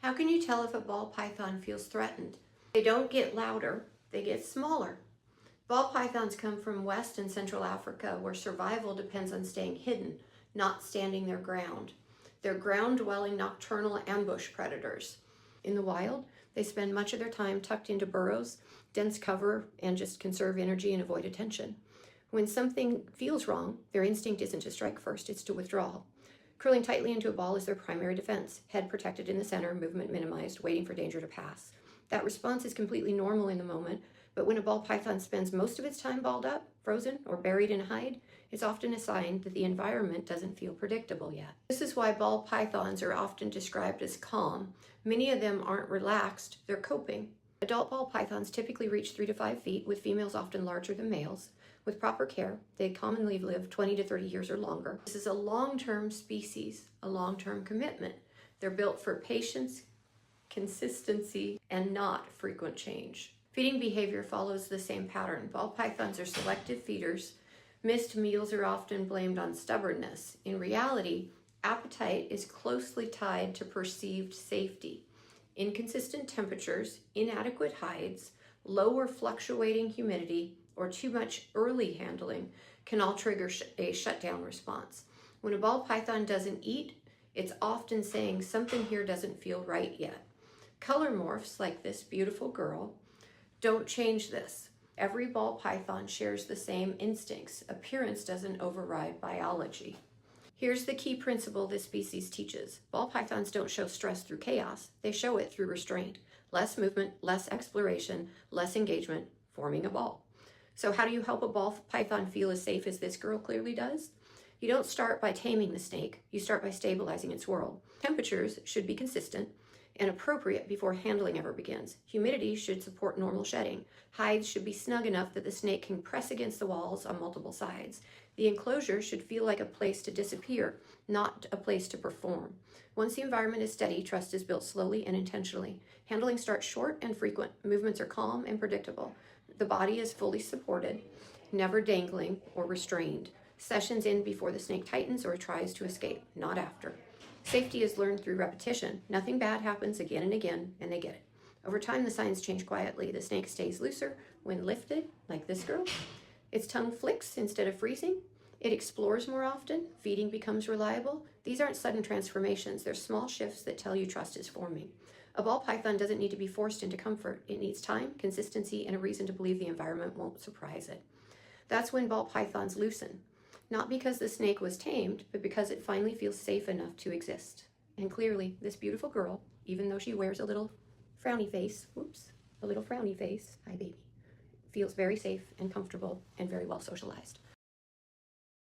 How can you tell if a ball python feels threatened? They don't get louder, they get smaller. Ball pythons come from West and Central Africa, where survival depends on staying hidden, not standing their ground. They're ground-dwelling nocturnal ambush predators. In the wild, they spend much of their time tucked into burrows, dense cover, and just conserve energy and avoid attention. When something feels wrong, their instinct isn't to strike first, it's to withdraw. Curling tightly into a ball is their primary defense, head protected in the center, movement minimized, waiting for danger to pass. That response is completely normal in the moment, but when a ball python spends most of its time balled up, frozen, or buried in a hide, it's often a sign that the environment doesn't feel predictable yet. This is why ball pythons are often described as calm. Many of them aren't relaxed, they're coping. Adult ball pythons typically reach 3 to 5 feet, with females often larger than males. With proper care, they commonly live 20 to 30 years or longer. This is a long-term species, a long-term commitment. They're built for patience, consistency, and not frequent change. Feeding behavior follows the same pattern. Ball pythons are selective feeders. Missed meals are often blamed on stubbornness. In reality, appetite is closely tied to perceived safety. Inconsistent temperatures, inadequate hides, low or fluctuating humidity, or too much early handling can all trigger a shutdown response. When a ball python doesn't eat, it's often saying something here doesn't feel right yet. Color morphs, like this beautiful girl, don't change this. Every ball python shares the same instincts. Appearance doesn't override biology. Here's the key principle this species teaches. Ball pythons don't show stress through chaos. They show it through restraint. Less movement, less exploration, less engagement, forming a ball. So how do you help a ball python feel as safe as this girl clearly does? You don't start by taming the snake. You start by stabilizing its world. Temperatures should be consistent and appropriate before handling ever begins. Humidity should support normal shedding. Hides should be snug enough that the snake can press against the walls on multiple sides. The enclosure should feel like a place to disappear, not a place to perform. Once the environment is steady, trust is built slowly and intentionally. Handling starts short and frequent. Movements are calm and predictable. The body is fully supported, never dangling or restrained. Sessions end before the snake tightens or tries to escape, not after. Safety is learned through repetition. Nothing bad happens again and again, and they get it. Over time, the signs change quietly. The snake stays looser when lifted, like this girl. Its tongue flicks instead of freezing. It explores more often. Feeding becomes reliable. These aren't sudden transformations. They're small shifts that tell you trust is forming. A ball python doesn't need to be forced into comfort. It needs time, consistency, and a reason to believe the environment won't surprise it. That's when ball pythons loosen. Not because the snake was tamed, but because it finally feels safe enough to exist. And clearly, this beautiful girl, even though she wears a little frowny face, hi baby, feels very safe and comfortable and very well socialized.